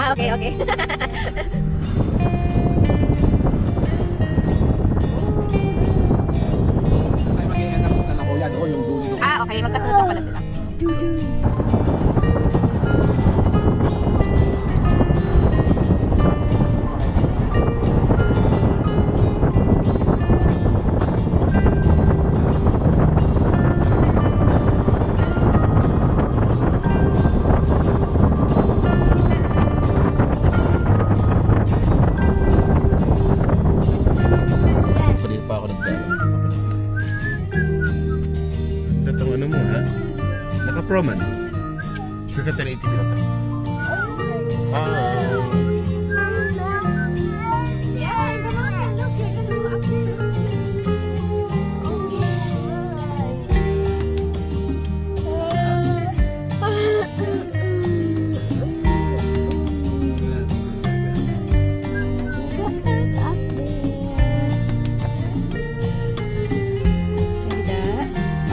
Ah, okay, okay. Ay, mag-i-end up na lang kuya doon yung dulo. Ah, okay. Magkasunod lang pala sila. Palit pa ako nagdala. Datang ano mo ha? Naka-proman. Sure ka 1080 pinata.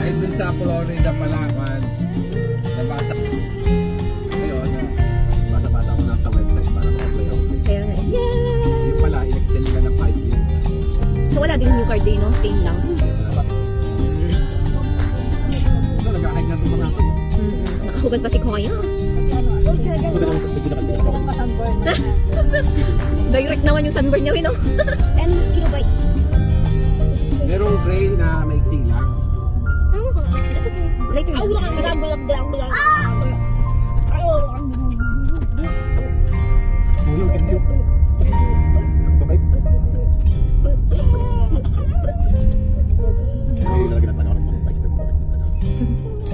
Ay, dun sa Florida pala, man. Nabasa. Ngayon, basa-basa ko lang sa website para mag-apply ako. Kaya nga. Yay! Yung pala, in-extend nila ng 5 years. So wala din new card din, no? Same lang. So, nag-ahig na ito mga ako. Nakasugat pa si Koya. Direct naman yung sunburn niya, no? And mosquito bites. Merong gray na maiksi lang. That's okay. Later. Bulong kindi. Bakit? Ay, lalagyan natin ako ng mga bike.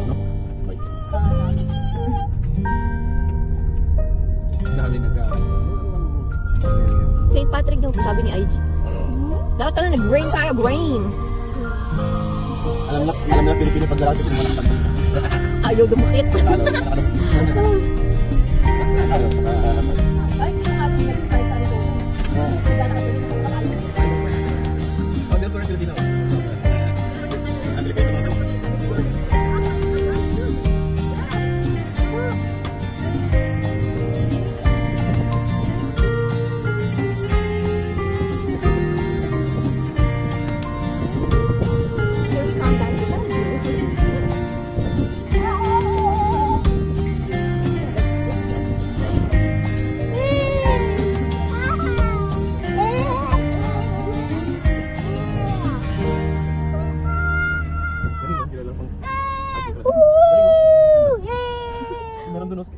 No? Bike. Dami nag-ahig. St. Patrick daw, sabi ni IG. Dapat na nag-grain tayo, grain. Alam na Pilipino pag lalaki ng walang pagkain. Ayaw dumakit.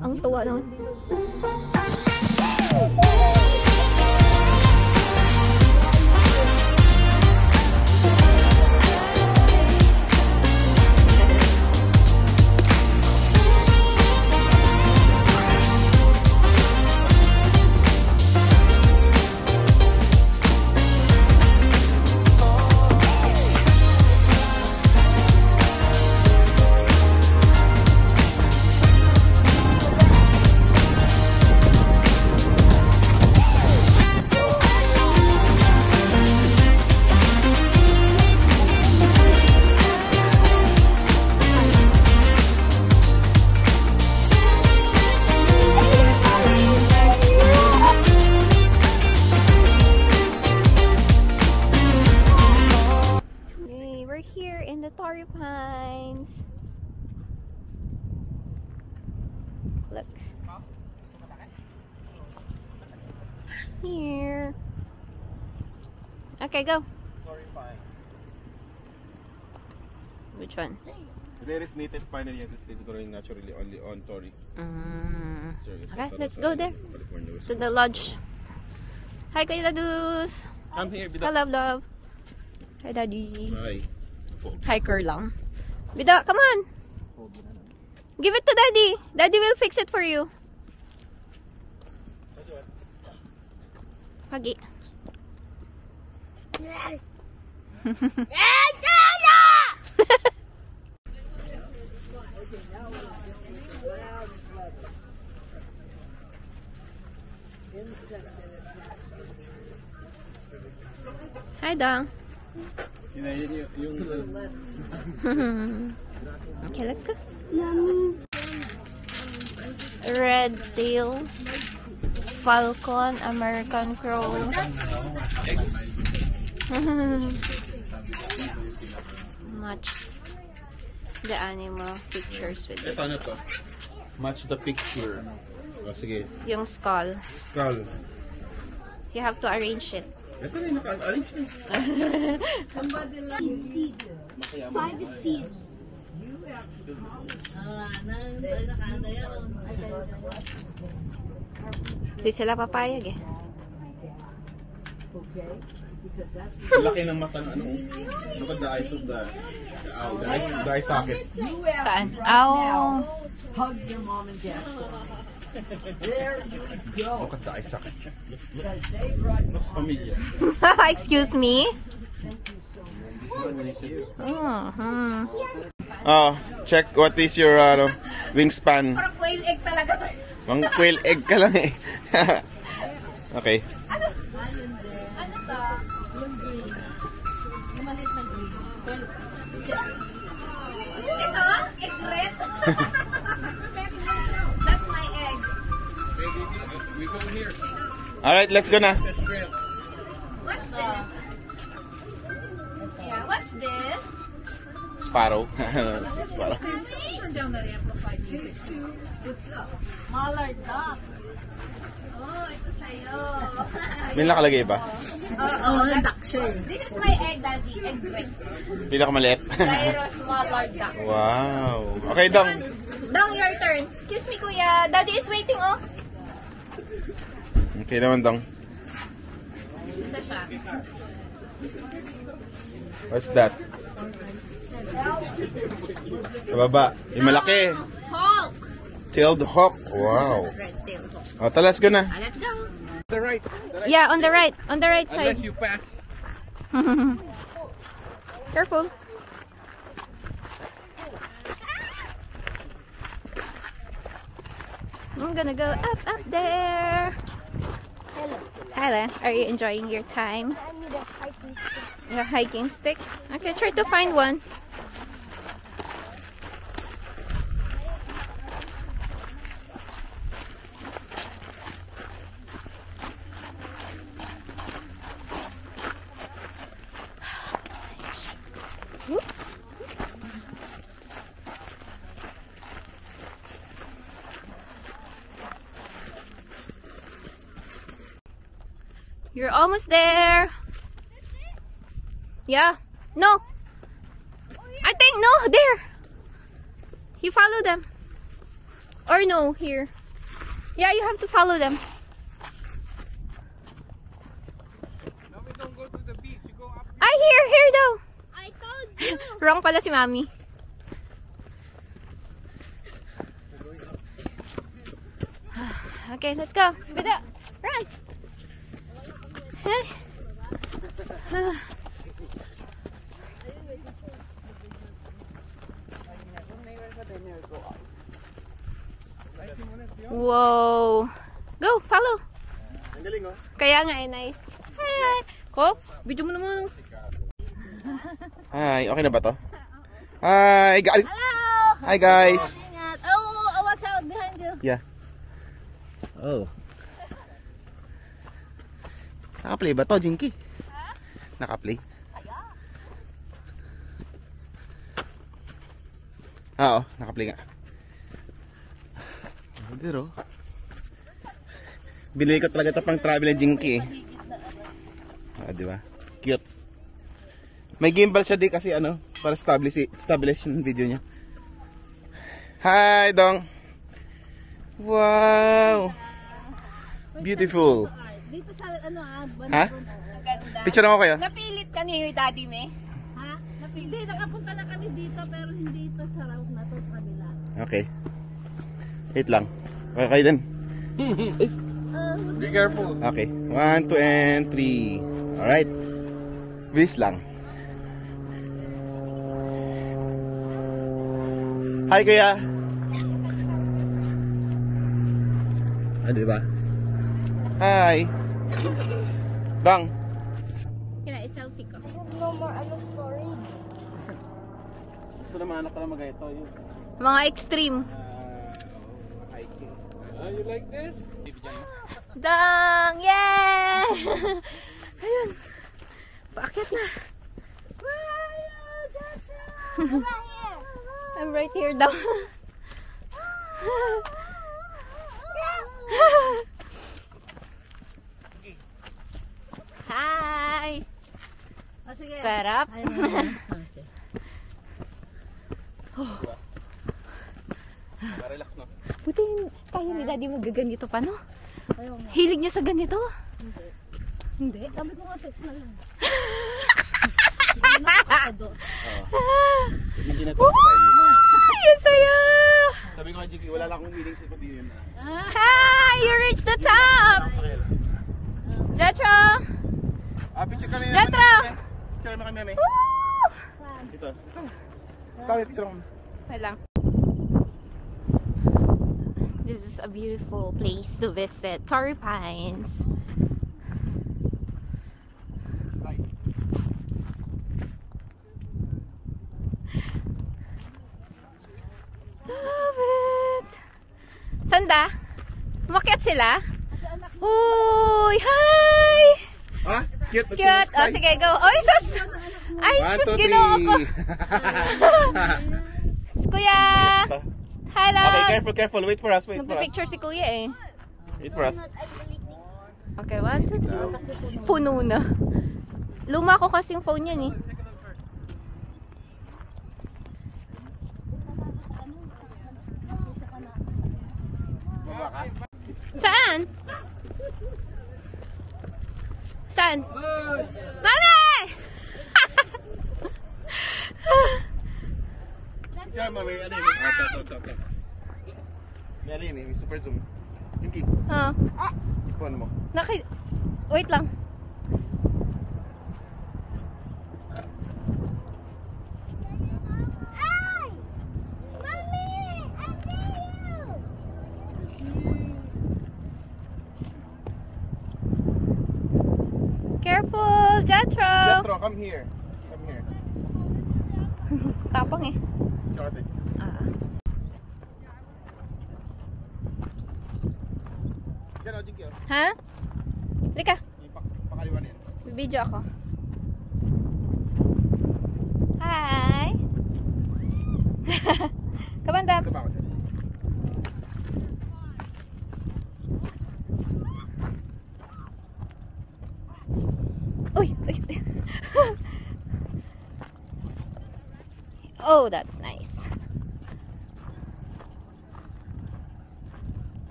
Ang tuwa naman. Torrey Pines. Look. Here. Okay, go. Torrey pine. Which one? There is native pine in the United States growing naturally only on Torrey. Okay, let's go there. To the lodge. Hi, Kuya Ladus. Come here, Bida. Hi, love. Hi, Daddy. Hi. Hiker lang. Bida, come on. Give it to Daddy. Daddy will fix it for you. Pagi. Hi, Dang. Okay, let's go. Red tail Falcon, American Crow. Match the animal pictures with this. Ito na to. Match the picture. O, sige. Yung skull. Skull. You have to arrange it. Ito na yung naka-arrange na. 5 seed. Di sila papayag eh. Laki ng mata na ano. Look at the eyes of the owl. The eye socket. Saan? Oh. Hug your mom and dad. There you go. Look at the eye socket. Because they brought Looks familiar. Excuse me? Mhm. Oh, check what is your wingspan. Parang quail egg talaga to. Mang quail egg ka lang eh. Okay. Ano to? Yung green. Yung maliit na green. Well, Ito? Egg red? That's my egg. We go here. Alright, let's go na. This trail. What's this? Yeah, what's this? Sparrow. Sparrow. turn down that amplified music. Mallard duck. Oh, ito sa'yo. May nakalagay ba? Oh, duck siya eh. This is my egg, Daddy. Egg red. Pinakamaliit. Gyros Mallard duck. Wow. Okay, Dong. Dong, your turn. Excuse me, Kuya. Daddy is waiting, oh. Okay naman, Dong. Ito siya. What's that? Sa baba. Yung malaki. Hulk. Tailed hawk. Wow. Red-tailed hawk. O, let's go na. Let's go. The right. Yeah, on the right. On the right Unless side. you pass. Careful. I'm gonna go up there. Hello. Are you enjoying your time? I need a hiking stick. Your hiking stick? Okay, try to find one. Whoop. You're almost there. Yeah. No. I think no, there. You follow them. Or no, here. Yeah, you have to follow them. No, we don't go to the beach. You go up. Ay, here daw. I told you. Wrong pala si Mami. Okay, let's go. Bida, run. Hey. Whoa. Go, follow. Ang galing, oh. Kaya nga nice. Hi. Ko, video mo naman. Hi, okay na ba to? Hi, guys. Hello! Hi, guys. Ingat. Oh, watch out behind you. Yeah. Oh. Naka-play ba to, Jinky? Naka-play? Oo, naka-play nga. Pero, binili ko talaga ito pang travel ng Jinky eh. Ah, di ba? Cute. May gimbal siya di kasi ano, para establish yung video niya. Hi, Dong. Wow. Beautiful. Dito sa ano Ha? Ang ganda. Picture ako kayo. Napilit ka ni Daddy me. Ha? Hindi, nakapunta na kami dito pero hindi ito sa route na to sa kabila. Okay. Wait lang. Okay kayo din. Be careful. Okay. 1, 2, and 3. Alright. Bilis lang. Hi, kuya. Ah, diba? Hi. Dang. Kina, selfie ko. No more story. Gusto naman anak ko na mag-ito. Mga extreme. Hiking. You like this? Dang! Yay! Ayun. Paakyat na. I'm right here daw. Hi! Sarap. Relax no? Buti kaya ni Daddy magaganito pa, no? Hilig niya sa ganito. Hindi. Sabi ko nga text na lang. Hindi na Ay, saya! Sabi ko nga, Jiggy, wala lang akong meeting sa pati yun. Hi! You reached the top! Jetro! Picture kami. Jetro! Picture kami kami. Woo! Ito. Tayo, picture kami. Wait lang. This is a beautiful place to visit. Torrey Pines. Love it! Sanda? Umakyat sila? Uy! Hi! Ah, cute. Cute! O, sige, go. Oy, sus! Ay, sus, ginoo ko. Kuya! Hello! Okay, careful. Wait for us. Magpipicture si Kuya eh. Wait for us. Okay, 1, 2, 3. Puno na. Luma ko kasi yung phone yun eh. Saan? Saan? Mami! Picture mo, may ano yun. Ito. May ano yun, may super zoom. Jinky, Oh, phone mo. wait lang. Careful, Jetro! Jetro, come here. Tapang eh. Picture natin. Yan o, Jinky. Ha? Lika, Pakaliwan yan. video ako. Hi! Come on, Dabs. Kabako dyan. Uy! Oh, that's nice.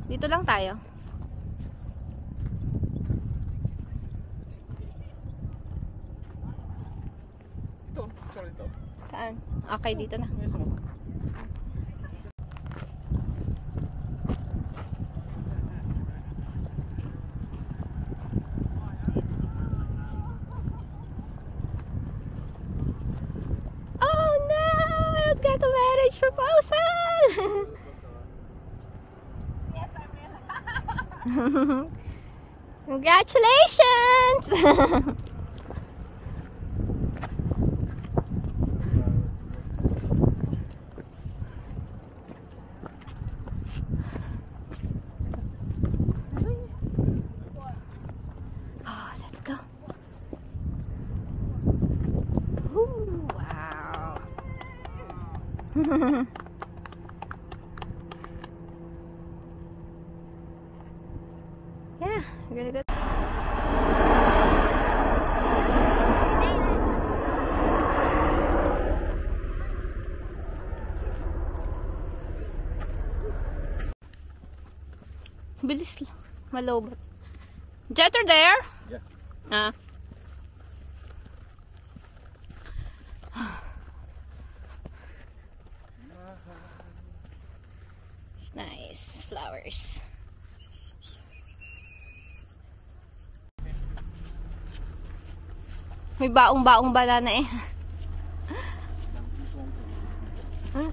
Dito lang tayo. Ito, picture ito. Saan? Okay, dito na. Yes, mo. Oh no! I've got a marriage proposal! Congratulations! Oh, let's go. Ooh, wow. Yeah, we're gonna go. Bilis lang. Malobot. Jetter there? Yeah. Ah. It's nice. Flowers. May baong-baong banana eh. Huh?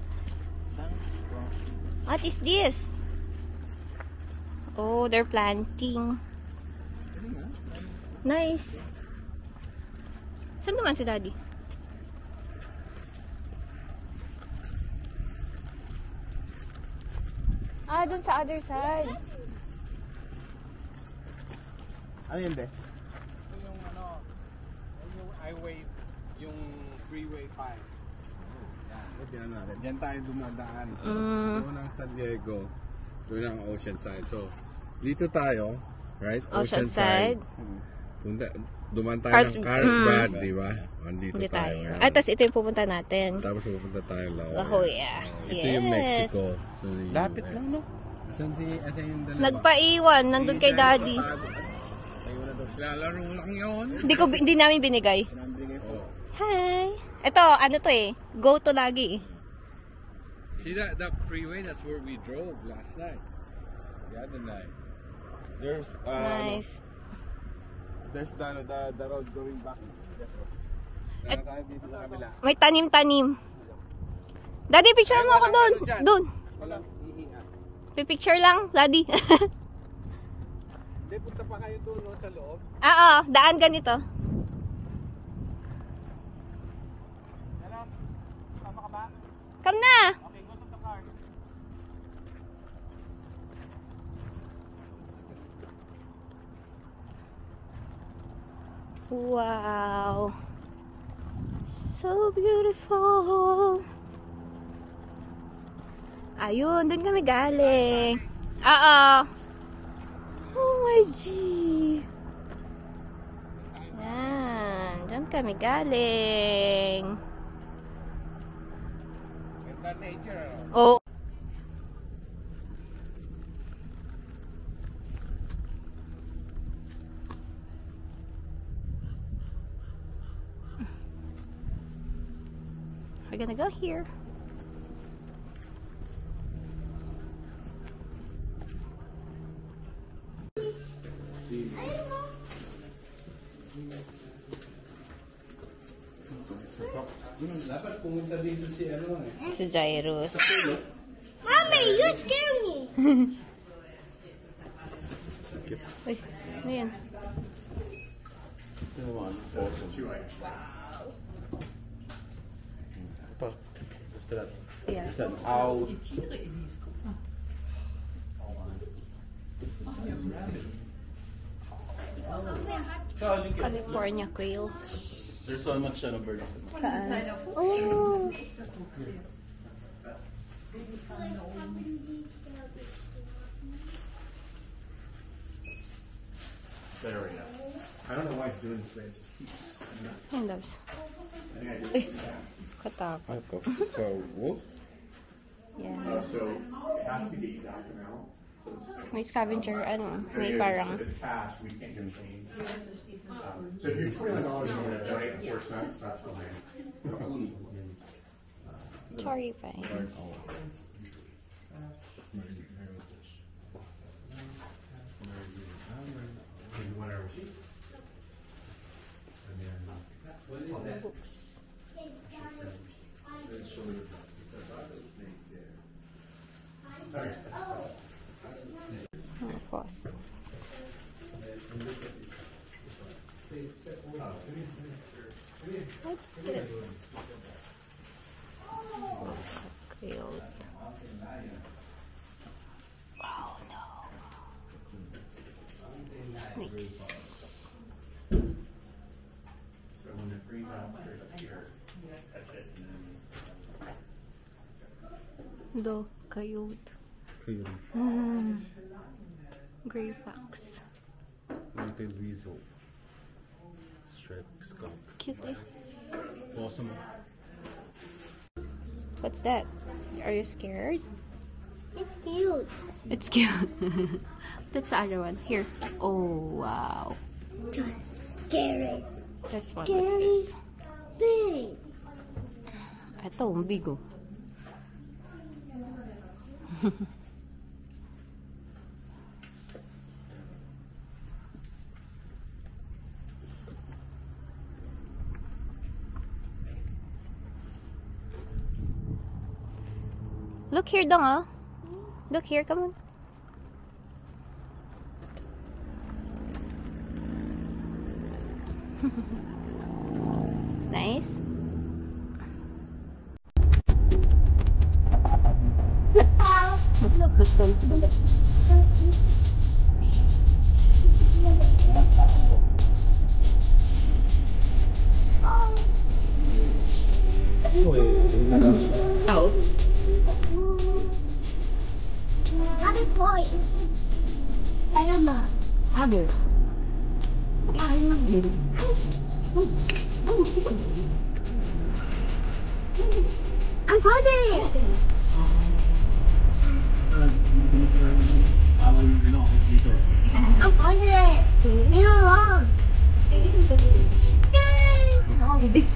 What is this? Oh, they're planting. Nice. Saan naman si Daddy? Ah, dun sa other side. Ano yun, de? Ito yung ano, yung highway, yung freeway 5. Yan, natin. Diyan tayo dumadaan. Doon ang San Diego, doon ang Oceanside. So, dito tayo, right? Oceanside. Punta, duman tayo Cars- ng Carlsbad, di ba? Andito Hindi tayo. tayo. Yan. Ay, tas ito yung pupunta natin. Tapos pupunta tayo La La Jolla. Ito yung Mexico. So, yung Lapit US. lang, no? Asan yung dalawa? Nagpaiwan, nandun kay daddy. Lalaro lang yun. Hindi namin binigay. Oh. Hi. Ito, ano to eh. Go to lagi eh. See that freeway? That's where we drove last night. The other night. There's, Nice. there's the road going back. Tara tayo dito sa kabila. May tanim-tanim. Daddy, picture mo ako doon. Doon. Walang iingat. Pipicture lang, daddy. Hindi, punta pa kayo doon no, sa loob. Oo, daan ganito. Come na. Wow. So beautiful. Ayun, dun kami galing. Oo. Oh my G. Yan, dun kami galing. Ganda nature, ano? Oh. We're gonna go here. Dapat pumunta dito si ano eh. Si Jairus. Mommy, you scare me. Uy, ano yan? Yeah. Out. California quail. There's so much birds. Saan? Oh. There we go. I don't know why it's doing this way. It just keeps. Yan daw. Uy, katakot. So, wolf? Yeah. So it has to be exact amount. May scavenger, ano, may parang. If it's cash, we can't do change. So if you're $20 and you want to donate 4 cents, that's fine. Cherry vines. Books. Oh, fossils. What's this? Cute. Oh no. Snakes. The coyote. Gray fox. Little weasel. Striped skunk. Cute eh. Awesome. What's that? Are you scared? It's cute. It's cute. That's the other one. Here. Oh, wow. Just scary. This one. What's this? Big. Ito, ang big oh. Look here, Dong, oh. Look here, come on. It's nice. Look. I'm hungry. I'm hungry. Leave me alone. Yay! Big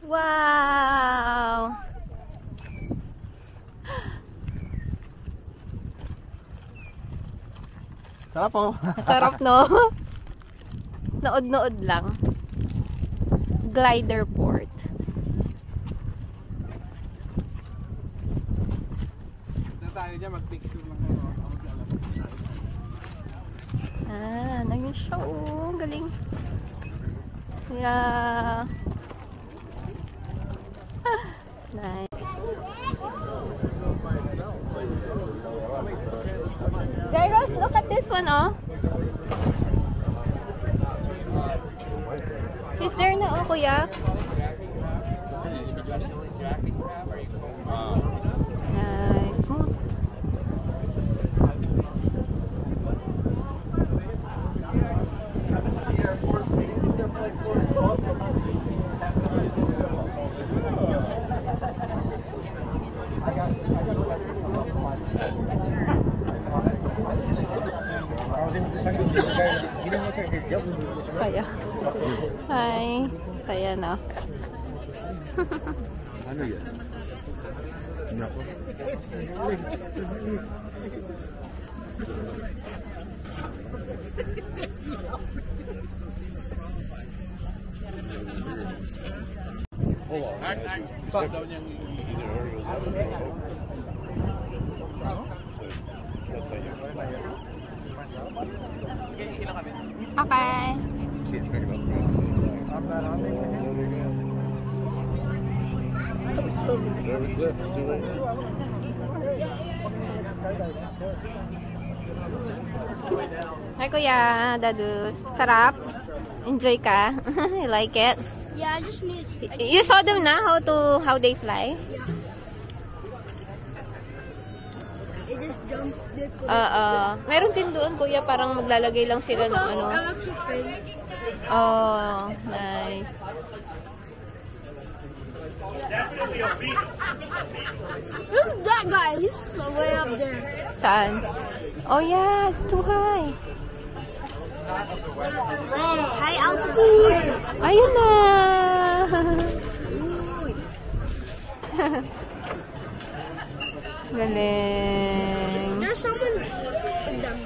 Wow! Sarap po. Masarap, no? Nood-nood lang. Glider port. Na tayo dyan, mag-picture lang. Ayun siya. Oh, galing. Yeah. Nice. Gyros, look at this one, oh. He's there na, oh, kuya. Nice. Smooth. Saya. Hi. Saya na. Ano yan? Nako. Okay. Hi, Kuya Dadus. Sarap? Enjoy ka? You like it? Yeah, I just need. You saw them na? How they fly? I just jumped. Meron din doon, Kuya, parang maglalagay lang sila ng ano. Oh, nice. Look at that guy. He's way up there. Saan? Oh, yeah. It's too high. High altitude. Ayun na. Galing. There's someone with them.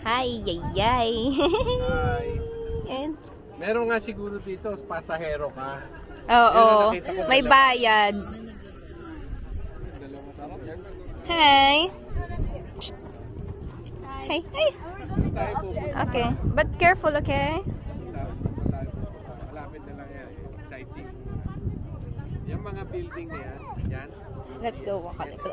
Hi, yay, yay. And, Meron nga siguro dito, pasahero ka. oo, may bayad. Hi. Hi. Hi. Tayo po. Okay, but careful, okay? Malapit na lang yan. Sightseeing. Yung mga building na yan. Yan. Let's go walk on it.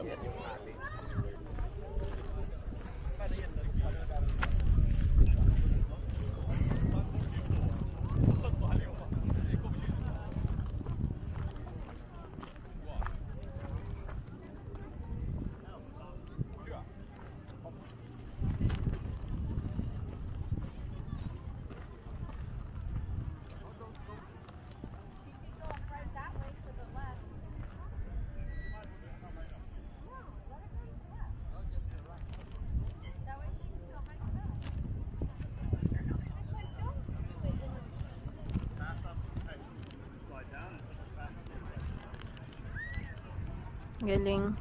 Galing.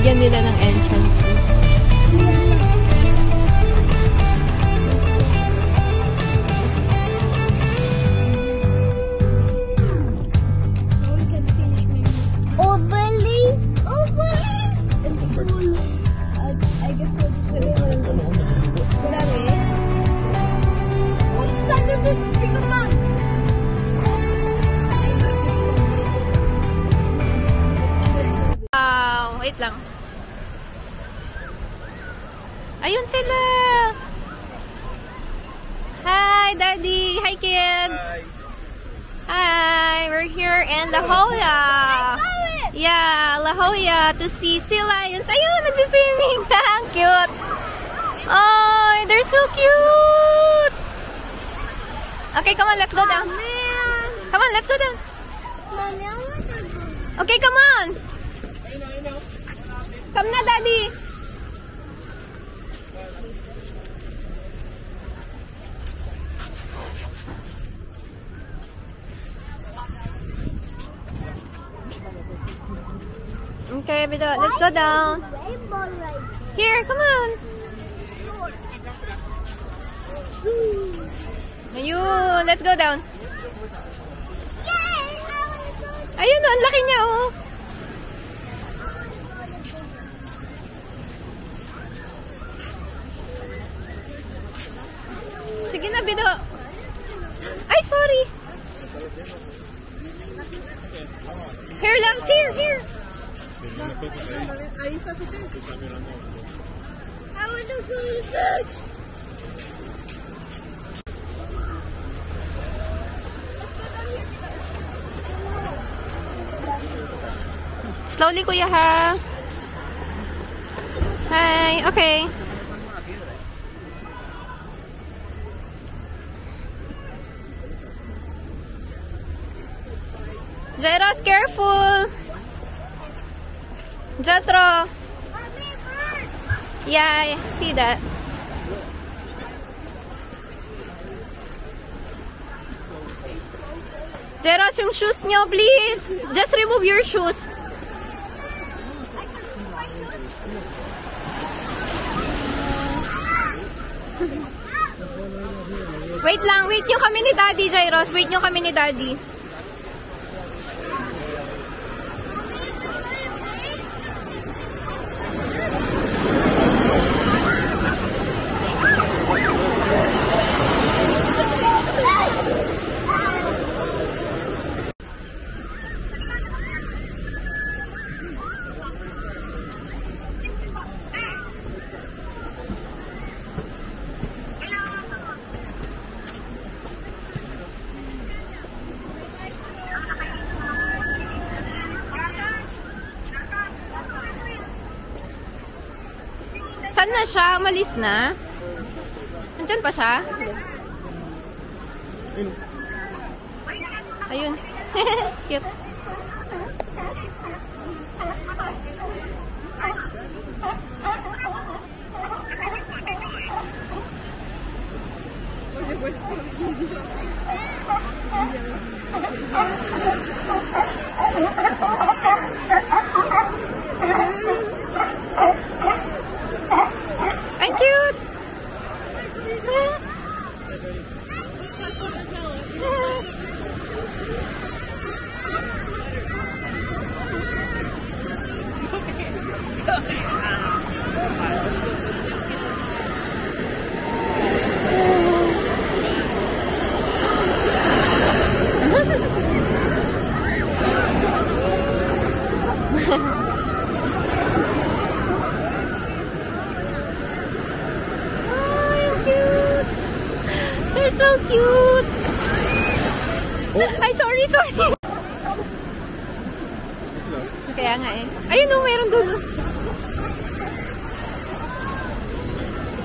Binigyan nila ng entrance fee. Overly? In the pool. I guess we'll just go Grabe. Oh, Thunderbolt is big naman. Wow, wait lang. Ayun sila. Hi, Daddy. Hi, kids. Hi, we're here in La Jolla. Yeah, La Jolla to see sea lions. Ayun, nagsiswimming. Ang cute. Oh, they're so cute. Okay, come on, let's go down. Come on, let's go down. Mommy, I want to go. Okay, come on. Come na, Daddy. Okay, let's go down. Rainbow ride. Here, come on. Ayun, let's go down. Yay! I want to go. Ayun, ang laki niya, oh. Sige na, Bido. Ay, sorry. Here, loves, here. I want to go to the beach. Slowly, kuya, ha? Hi, okay. Zeros, careful. Jetro. Yeah, I see that. Zeros, yung shoes nyo, please. Just remove your shoes. Wait lang, wait nyo kami ni Daddy, Jairos. Wait nyo kami ni Daddy. Saan na siya? Umalis na? Nandyan pa siya? Ayun. Cute. Ang cute! They're so cute. Ay, sorry. Kaya nga eh. Ayun o, meron doon.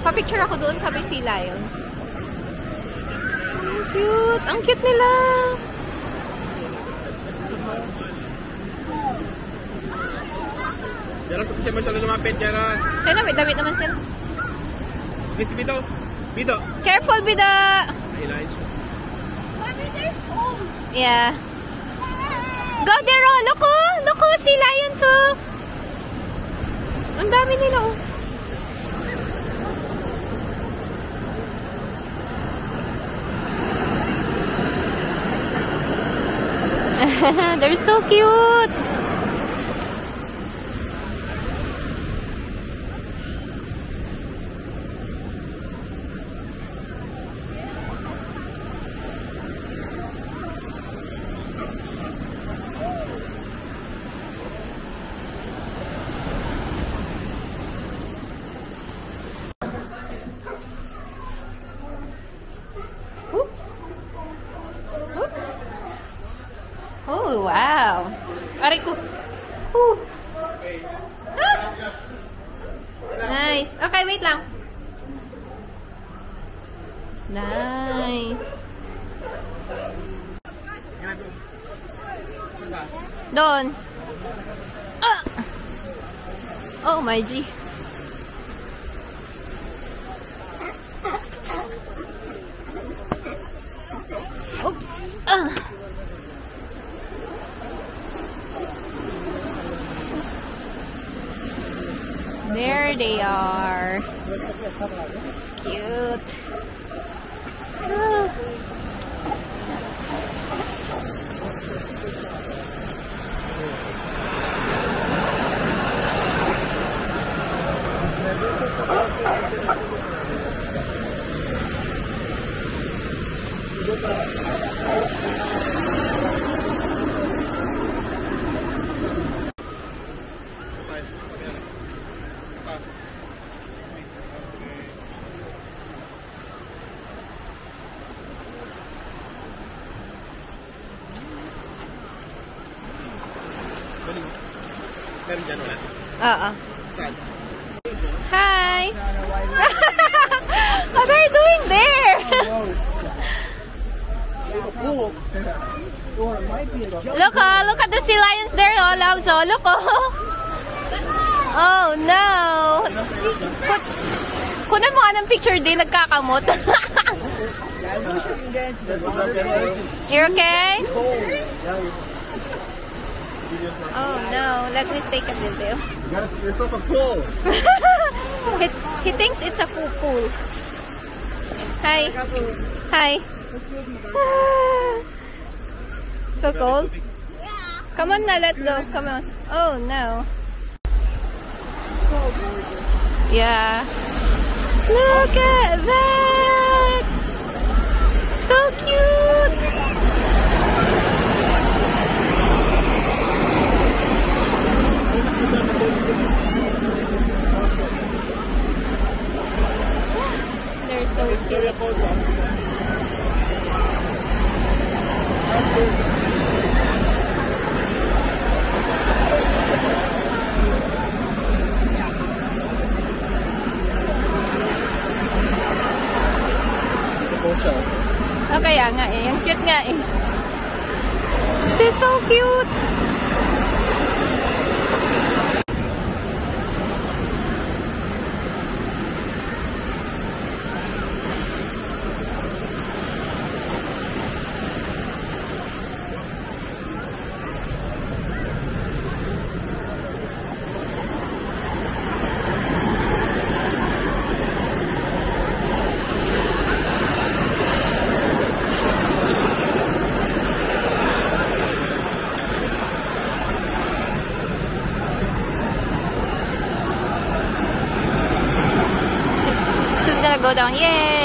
Pa-picture ako doon sa Sea Lions. Cute. Ang cute nila. Jaros, siya masyado lumapit, Jaros. Kaya na, may damit naman sila. Miss Bido. Bido. Careful, Bida. Elijah. Mommy, there's holes. Yeah. Go there, oh. Look, oh. Look, oh. Sea Lions, oh. Ang dami nila, oh. They're so cute. Oops. Oops. Oh, wow. Aray ko. Ooh. Ah! Nice. Okay, wait lang. Nice. Doon. Ah! Oh, my G. Oops. Ah. There they are. It's cute. Ah. Hi. What are you doing there? Look at the sea lions there, oh, love. So look, oh. Oh no. Kunan mo nga ng picture din, nagkakamot. You okay? Oh no, let me take a video. You got yourself a pool. he thinks it's a pool. Hi. Hi. So cold? Come on now, let's go. Come on. Oh no. Yeah. Look at that! So cute! They're so cute. Oh, kaya nga eh. Ang cute nga eh. This is so cute. Go down. Yay!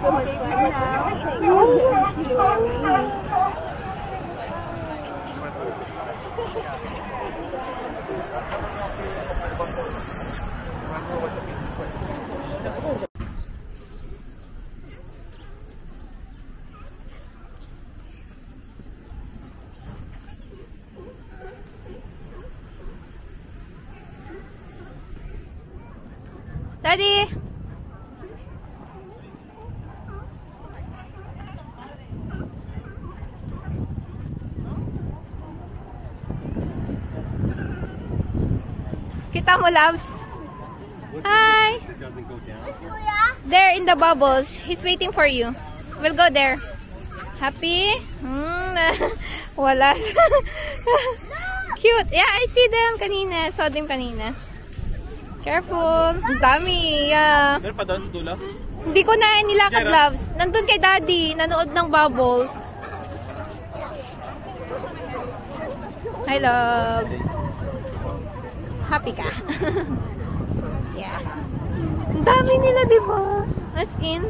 so much fun now. Daddy! Kita mo, loves? Hi! There in the bubbles. He's waiting for you. We'll go there. Happy? Wala. Cute. Yeah, I see them kanina. Saw them kanina. Careful. Ang dami. Yeah. Meron pa doon sa dulo? Hindi ko na nilakad, loves. Nandun kay daddy. Nanood ng bubbles. Hi, loves. Happy ka? Yeah. Ang dami nila, diba? As in.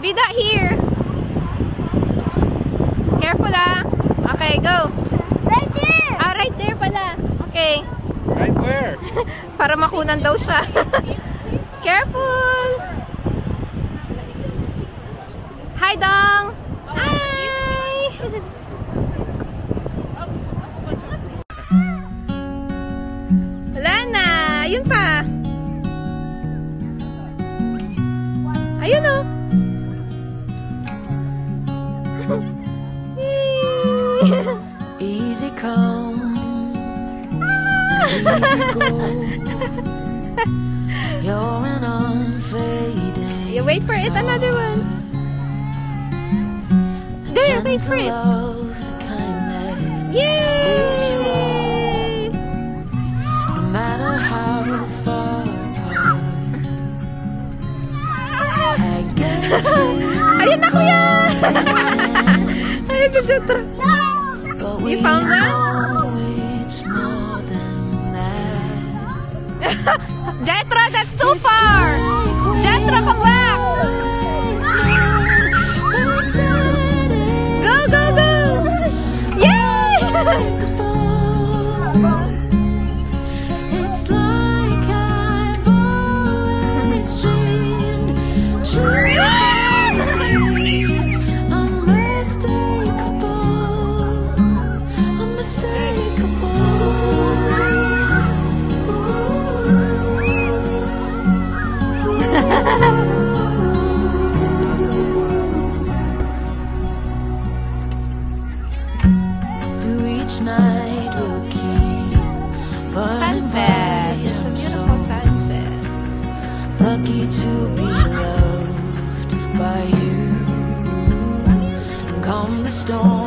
Be that here. Careful ah. Okay, go. Right there! Ah, right there pala. Okay. Right where? Para makunan daw siya. Careful. Hi, Dong. Hi. Wala na. Yun pa. Ayun oh. Easy come, easy go. You're an unfading. You wait for it, another one. There, wait for it. Love, the kind that Yay! no matter how far apart. I guess Ayun na, kuya! Ayun si Jetro. You found one? it's more than that. Jetro, that's too far! Jetro, come back! Go, go, go! Yay! It's like I've always dreamed. Through each night we'll keep burning Sunset. bright. It's a I'm beautiful so sunset. lucky to be loved by you. And come the storm.